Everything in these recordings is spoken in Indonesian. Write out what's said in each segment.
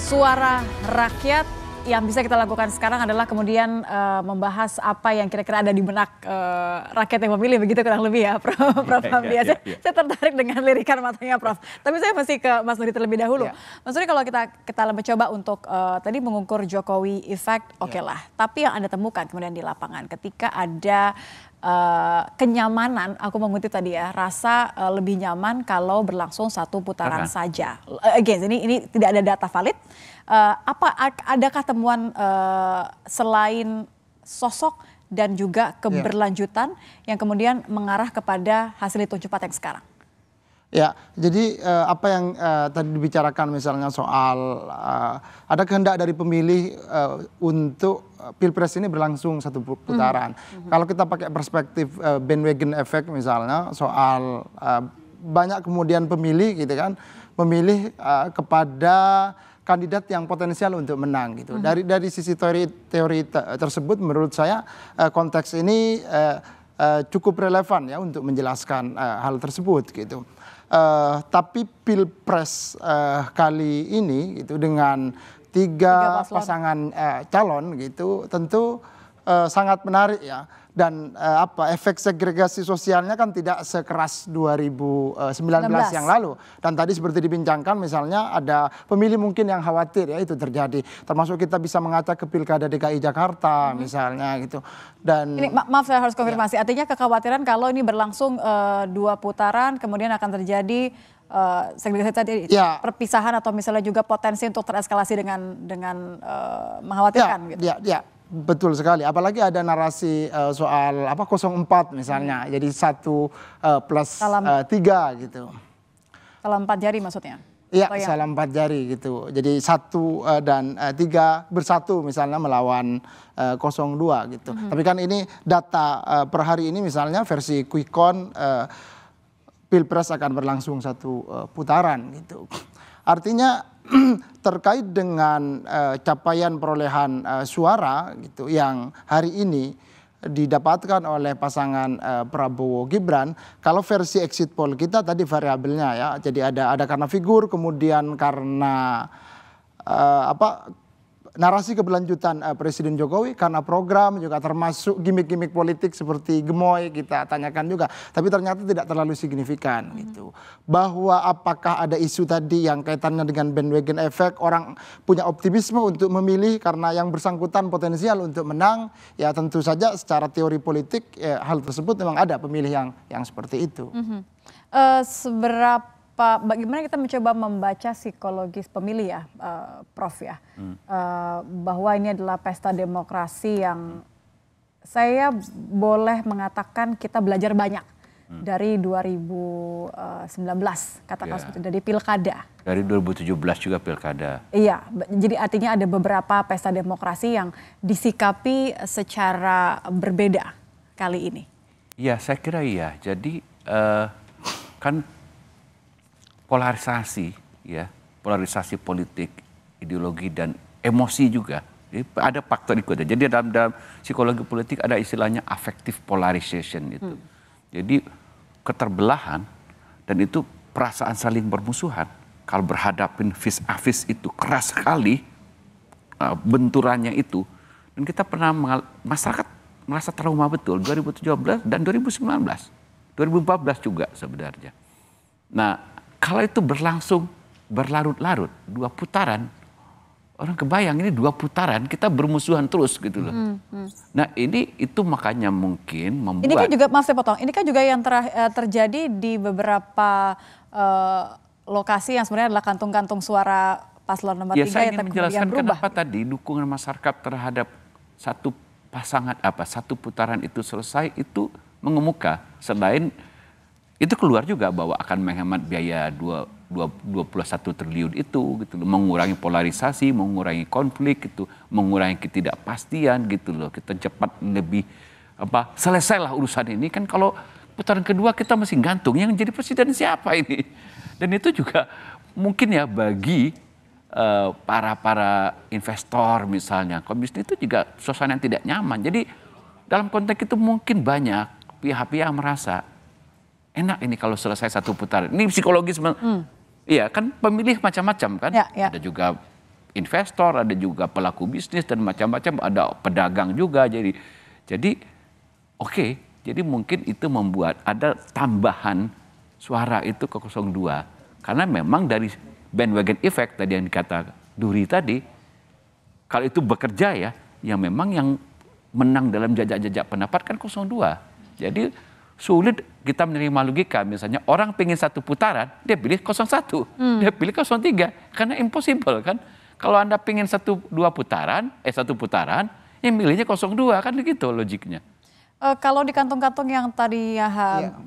Suara rakyat yang bisa kita lakukan sekarang adalah kemudian membahas apa yang kira-kira ada di benak rakyat yang memilih, begitu kurang lebih ya, Prof. Hamdi. Saya tertarik dengan lirikan matanya Prof. Tapi saya masih ke Mas Nuri terlebih dahulu. Mas Nuri, kalau kita mencoba untuk tadi mengukur Jokowi effect, oke lah. Tapi yang Anda temukan kemudian di lapangan ketika ada kenyamanan, aku mengutip tadi ya, rasa lebih nyaman kalau berlangsung satu putaran saja. Again, ini tidak ada data valid. Adakah temuan selain sosok dan juga keberlanjutan yang kemudian mengarah kepada hasil hitung cepat yang sekarang? Ya, jadi apa yang tadi dibicarakan misalnya soal ada kehendak dari pemilih untuk Pilpres ini berlangsung satu putaran. Kalau kita pakai perspektif bandwagon effect misalnya soal banyak kemudian pemilih gitu kan, memilih kepada kandidat yang potensial untuk menang gitu. Dari sisi teori tersebut menurut saya konteks ini cukup relevan ya untuk menjelaskan hal tersebut gitu. Tapi Pilpres kali ini gitu dengan tiga pasangan calon gitu tentu sangat menarik ya. Dan efek segregasi sosialnya kan tidak sekeras 2019 yang lalu. Dan tadi seperti dibincangkan misalnya ada pemilih mungkin yang khawatir ya itu terjadi. Termasuk kita bisa mengaca ke Pilkada DKI Jakarta misalnya gitu. Dan ini, maaf saya harus konfirmasi, artinya kekhawatiran kalau ini berlangsung 2 putaran kemudian akan terjadi segregasi tadi, perpisahan atau misalnya juga potensi untuk tereskalasi dengan mengkhawatirkan gitu. Ya. Betul sekali, apalagi ada narasi soal 04 misalnya, jadi 1 plus 3 gitu. Salam 4 jari maksudnya? Iya, salam 4 jari gitu. Jadi 1 dan 3 bersatu misalnya melawan 02 gitu. Tapi kan ini data per hari ini misalnya versi quick count Pilpres akan berlangsung 1 putaran gitu. Artinya terkait dengan capaian perolehan suara gitu yang hari ini didapatkan oleh pasangan Prabowo Gibran, kalau versi exit poll kita tadi variabelnya ya, jadi ada karena figur, kemudian karena narasi keberlanjutan Presiden Jokowi, karena program juga termasuk gimmick-gimmick politik seperti gemoy kita tanyakan juga, tapi ternyata tidak terlalu signifikan gitu. Bahwa apakah ada isu tadi yang kaitannya dengan bandwagon effect, orang punya optimisme untuk memilih karena yang bersangkutan potensial untuk menang, ya tentu saja secara teori politik hal tersebut memang ada pemilih yang seperti itu. Bagaimana kita mencoba membaca psikologis pemilih ya, Prof ya, bahwa ini adalah pesta demokrasi yang saya boleh mengatakan kita belajar banyak dari 2019, katakan seperti dari pilkada. Dari 2017 juga pilkada. Iya, jadi artinya ada beberapa pesta demokrasi yang disikapi secara berbeda kali ini. Iya, saya kira iya. Jadi kan polarisasi politik, ideologi dan emosi juga. Jadi ada faktor ikutnya. Jadi dalam psikologi politik ada istilahnya affective polarization gitu. Jadi keterbelahan dan itu perasaan saling bermusuhan. Kalau berhadapin vis a vis itu keras sekali benturannya itu. Dan kita pernah masyarakat merasa trauma betul 2017 dan 2019. 2014 juga sebenarnya. Nah, kalau itu berlangsung berlarut-larut 2 putaran, orang kebayang ini 2 putaran kita bermusuhan terus gitu loh. Nah itu makanya mungkin membuat. Ini kan juga, maaf saya potong, ini kan juga yang terjadi di beberapa lokasi yang sebenarnya adalah kantung-kantung suara paslon nomor 3 saya yang ingin menjelaskan berubah. kenapa tadi dukungan masyarakat terhadap satu putaran itu selesai itu mengemuka. Selain itu keluar juga bahwa akan menghemat biaya 21 triliun itu gitu loh, mengurangi polarisasi, mengurangi konflik gitu, mengurangi ketidakpastian gitu loh. Kita cepat lebih selesailah urusan ini kan. Kalau putaran kedua kita masih gantung yang jadi presiden siapa ini. Dan itu juga mungkin ya bagi para investor misalnya, komisioner itu juga suasana yang tidak nyaman. Jadi dalam konteks itu mungkin banyak pihak-pihak merasa enak ini kalau selesai 1 putaran. Ini psikologis. Iya kan pemilih macam-macam kan. Ada juga investor, ada juga pelaku bisnis dan macam-macam, ada pedagang juga. Jadi oke, jadi mungkin itu membuat ada tambahan suara itu ke 02. Karena memang dari bandwagon effect tadi yang dikata Duri tadi, kalau itu bekerja ya, yang memang yang menang dalam jajak-jajak pendapat kan 02. Jadi sulit kita menerima logika, misalnya orang pengen 1 putaran, dia pilih 01, dia pilih 03, karena impossible kan. Kalau Anda pengen 1-2 putaran, 1 putaran, yang milihnya 02, kan begitu logiknya. Kalau di kantung-kantung yang tadi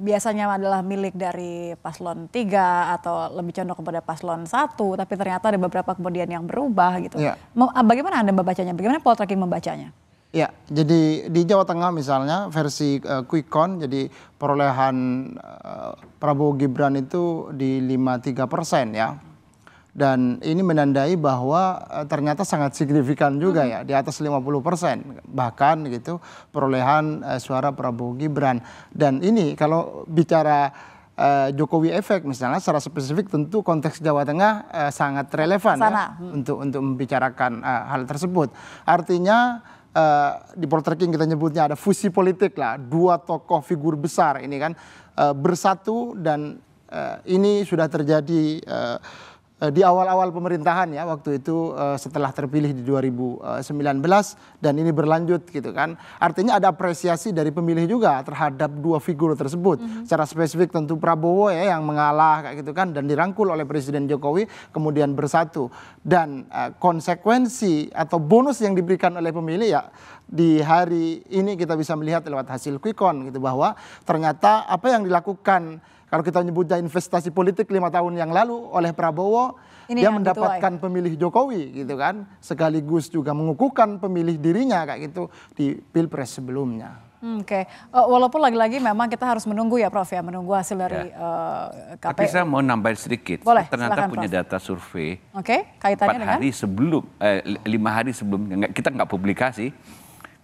biasanya adalah milik dari paslon 3 atau lebih condong kepada paslon 1, tapi ternyata ada beberapa kemudian yang berubah gitu. Bagaimana Anda membacanya? Bagaimana poltreking membacanya? Ya, jadi di Jawa Tengah misalnya versi quick count, jadi perolehan Prabowo Gibran itu di 53% ya. Dan ini menandai bahwa ternyata sangat signifikan juga ya, di atas 50% bahkan gitu perolehan suara Prabowo Gibran. Dan ini kalau bicara Jokowi efek misalnya secara spesifik, tentu konteks Jawa Tengah sangat relevan ya, untuk membicarakan hal tersebut. Artinya di poltreking kita nyebutnya ada fusi politik lah, 2 tokoh figur besar ini kan bersatu, dan ini sudah terjadi di awal-awal pemerintahan ya, waktu itu setelah terpilih di 2019, dan ini berlanjut gitu kan. Artinya ada apresiasi dari pemilih juga terhadap 2 figur tersebut. Secara spesifik tentu Prabowo ya yang mengalah kayak gitu kan, dan dirangkul oleh Presiden Jokowi kemudian bersatu. Dan konsekuensi atau bonus yang diberikan oleh pemilih ya di hari ini kita bisa melihat lewat hasil quick count gitu, bahwa ternyata apa yang dilakukan kalau kita nyebutnya investasi politik 5 tahun yang lalu oleh Prabowo, dia mendapatkan pemilih Jokowi gitu kan, sekaligus juga mengukuhkan pemilih dirinya kayak gitu di Pilpres sebelumnya. Oke. Walaupun lagi-lagi memang kita harus menunggu ya Prof ya, menunggu hasil dari KPU. Tapi saya mau nambahin sedikit. Boleh, ternyata silakan, punya Prof. data survei. Oke, kaitannya 5 hari sebelum kita nggak publikasi,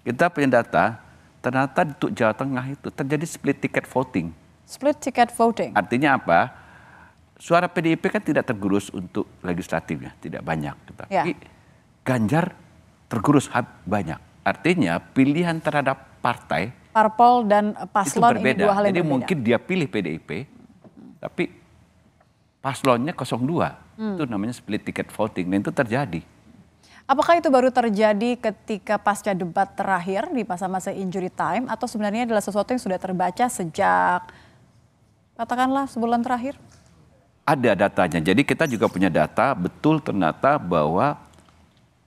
kita punya data. Ternyata untuk Jawa Tengah itu terjadi split ticket voting. Split ticket voting. Artinya apa? Suara PDIP kan tidak tergerus untuk legislatifnya, tidak banyak. Tapi Ganjar tergerus banyak. Artinya pilihan terhadap partai, parpol dan paslon itu berbeda. Ini 2 hal yang jadi berbeda. mungkin dia pilih PDIP, tapi paslonnya 02. Itu namanya split ticket voting, dan itu terjadi. Apakah itu baru terjadi ketika pasca debat terakhir di masa-masa injury time, atau sebenarnya adalah sesuatu yang sudah terbaca sejak katakanlah sebulan terakhir? Ada datanya. Jadi kita juga punya data betul ternyata bahwa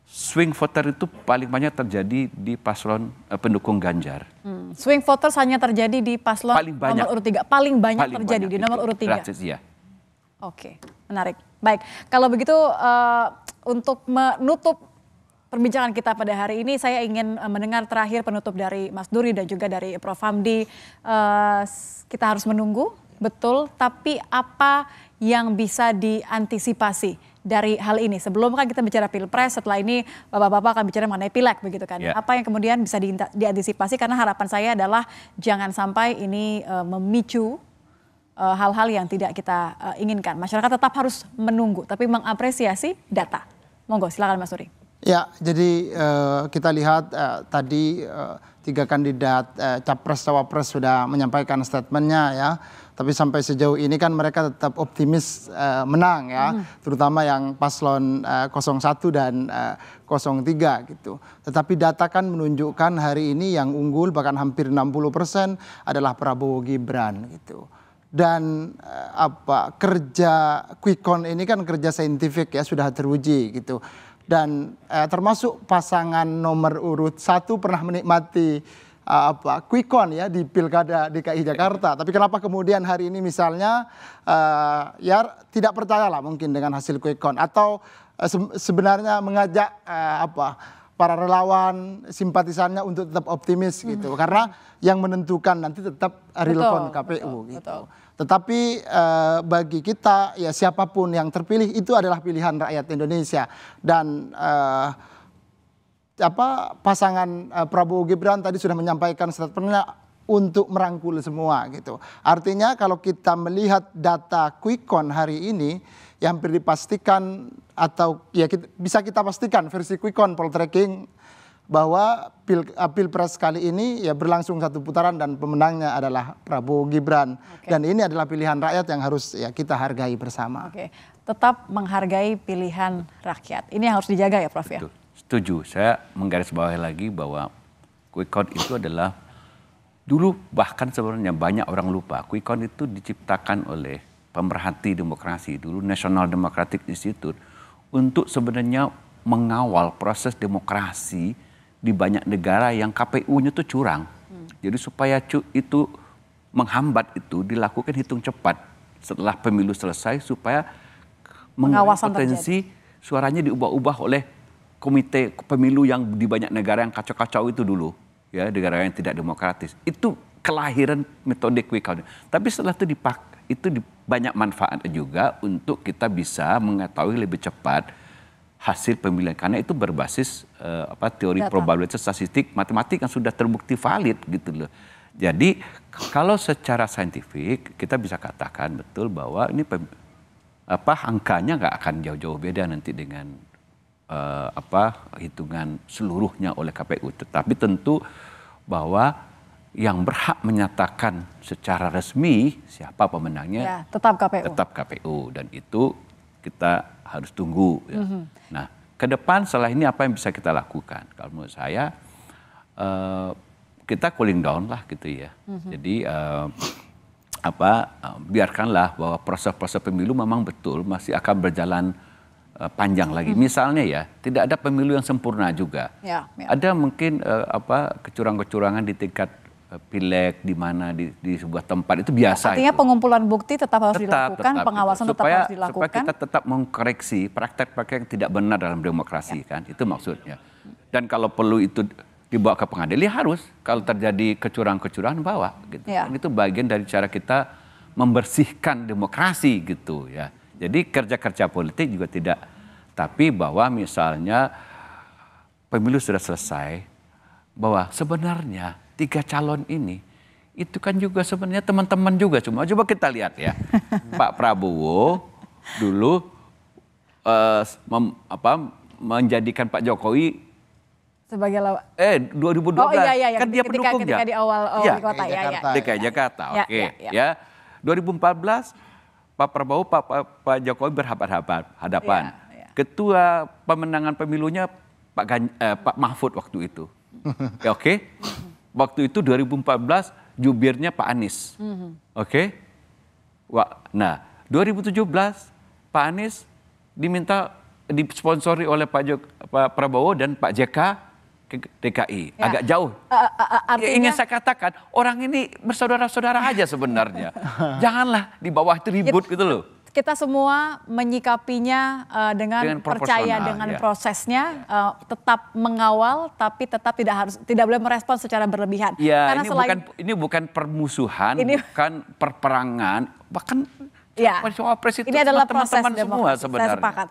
swing voter itu paling banyak terjadi di paslon pendukung Ganjar. Swing voters hanya terjadi di paslon nomor urut 3. Paling banyak terjadi di nomor urut 3. Iya. Oke, menarik. Baik, kalau begitu untuk menutup perbincangan kita pada hari ini, saya ingin mendengar terakhir penutup dari Mas Duri dan juga dari Prof Hamdi. Kita harus menunggu, betul, tapi apa yang bisa diantisipasi dari hal ini? Sebelum kan kita bicara Pilpres, setelah ini Bapak-Bapak akan bicara mengenai Pileg begitu kan. Apa yang kemudian bisa diantisipasi, karena harapan saya adalah jangan sampai ini memicu hal-hal yang tidak kita inginkan. Masyarakat tetap harus menunggu, tapi mengapresiasi data. Monggo, silakan Mas Duri. Ya, jadi kita lihat tadi 3 kandidat Capres-Cawapres sudah menyampaikan statementnya ya. Tapi sampai sejauh ini kan mereka tetap optimis menang ya. Terutama yang paslon 01 dan 03 gitu. Tetapi data kan menunjukkan hari ini yang unggul bahkan hampir 60% adalah Prabowo Gibran gitu. Dan kerja quick count ini kan kerja saintifik ya, sudah teruji gitu. Dan termasuk pasangan nomor urut 1 pernah menikmati quick count ya di Pilkada DKI Jakarta. Tapi kenapa kemudian hari ini misalnya ya tidak percayalah mungkin dengan hasil quick count, atau sebenarnya mengajak para relawan simpatisannya untuk tetap optimis gitu. Karena yang menentukan nanti tetap real count KPU gitu. Betul. Tetapi bagi kita ya siapapun yang terpilih itu adalah pilihan rakyat Indonesia. Dan pasangan Prabowo Gibran tadi sudah menyampaikan statementnya untuk merangkul semua gitu. Artinya kalau kita melihat data quick count hari ini, yang hampir dipastikan atau ya bisa kita pastikan versi quick count poltreking bahwa pilpres kali ini ya berlangsung satu putaran dan pemenangnya adalah Prabowo Gibran. Dan ini adalah pilihan rakyat yang harus ya kita hargai bersama. Tetap menghargai pilihan rakyat. Ini yang harus dijaga ya Prof ya? Setuju, saya menggarisbawahi lagi bahwa quick count itu adalah dulu bahkan sebenarnya banyak orang lupa. Quick count itu diciptakan oleh pemerhati demokrasi, dulu National Democratic Institute, untuk sebenarnya mengawal proses demokrasi di banyak negara yang KPU-nya tuh curang. Jadi supaya itu menghambat itu dilakukan hitung cepat setelah pemilu selesai supaya pengawasan potensi suaranya diubah-ubah oleh komite pemilu yang di banyak negara yang kacau-kacau itu dulu, ya, negara yang tidak demokratis. Itu kelahiran metode quick count. Tapi setelah itu banyak manfaat juga untuk kita bisa mengetahui lebih cepat hasil pemilihan, karena itu berbasis teori probabilitas statistik matematik yang sudah terbukti valid gitu loh. Jadi kalau secara saintifik kita bisa katakan betul bahwa ini angkanya nggak akan jauh-jauh beda nanti dengan hitungan seluruhnya oleh KPU. Tetapi tentu bahwa yang berhak menyatakan secara resmi siapa pemenangnya ya, tetap KPU. Tetap KPU, dan itu kita harus tunggu. Ya. Nah, ke depan setelah ini apa yang bisa kita lakukan? Kalau menurut saya kita cooling down lah gitu ya. Jadi biarkanlah bahwa proses-proses pemilu memang betul masih akan berjalan panjang lagi. Misalnya ya, tidak ada pemilu yang sempurna juga. Ada mungkin kecurangan-kecurangan di tingkat pileg di mana di sebuah tempat itu biasa. Artinya itu. Pengumpulan bukti tetap harus dilakukan, pengawasan tetap harus dilakukan. Supaya kita tetap mengkoreksi praktek-praktek yang tidak benar dalam demokrasi kan, itu maksudnya. Dan kalau perlu itu dibawa ke pengadilan, harus. Kalau terjadi kecurangan-kecurangan bawa. Gitu. Dan itu bagian dari cara kita membersihkan demokrasi gitu ya. Jadi kerja-kerja politik juga tidak. Tapi bahwa misalnya pemilu sudah selesai, bahwa sebenarnya 3 calon ini itu kan juga sebenarnya teman-teman juga semua. Coba kita lihat ya. Pak Prabowo dulu menjadikan Pak Jokowi sebagai 2012 kan dia pendukungnya. Ketika di awal kota DKI Jakarta. Oke. Ya. 2014 Pak Prabowo Pak Jokowi berhadapan. Ketua pemenangan pemilunya Pak Mahfud waktu itu. Oke. Waktu itu 2014 jubirnya Pak Anies. Oke. Nah, 2017 Pak Anies disponsori oleh Pak Prabowo dan Pak JK ke DKI. Agak jauh. Artinya, ingin saya katakan, orang ini bersaudara-saudara aja sebenarnya. Janganlah di bawah itu ribut gitu loh. Kita semua menyikapinya dengan percaya dengan prosesnya, tetap mengawal, tapi tetap tidak boleh merespons secara berlebihan. Ya, karena ini bukan permusuhan, bukan perperangan, bahkan Cawapres itu ini adalah proses semua sebenarnya. Saya sepakat.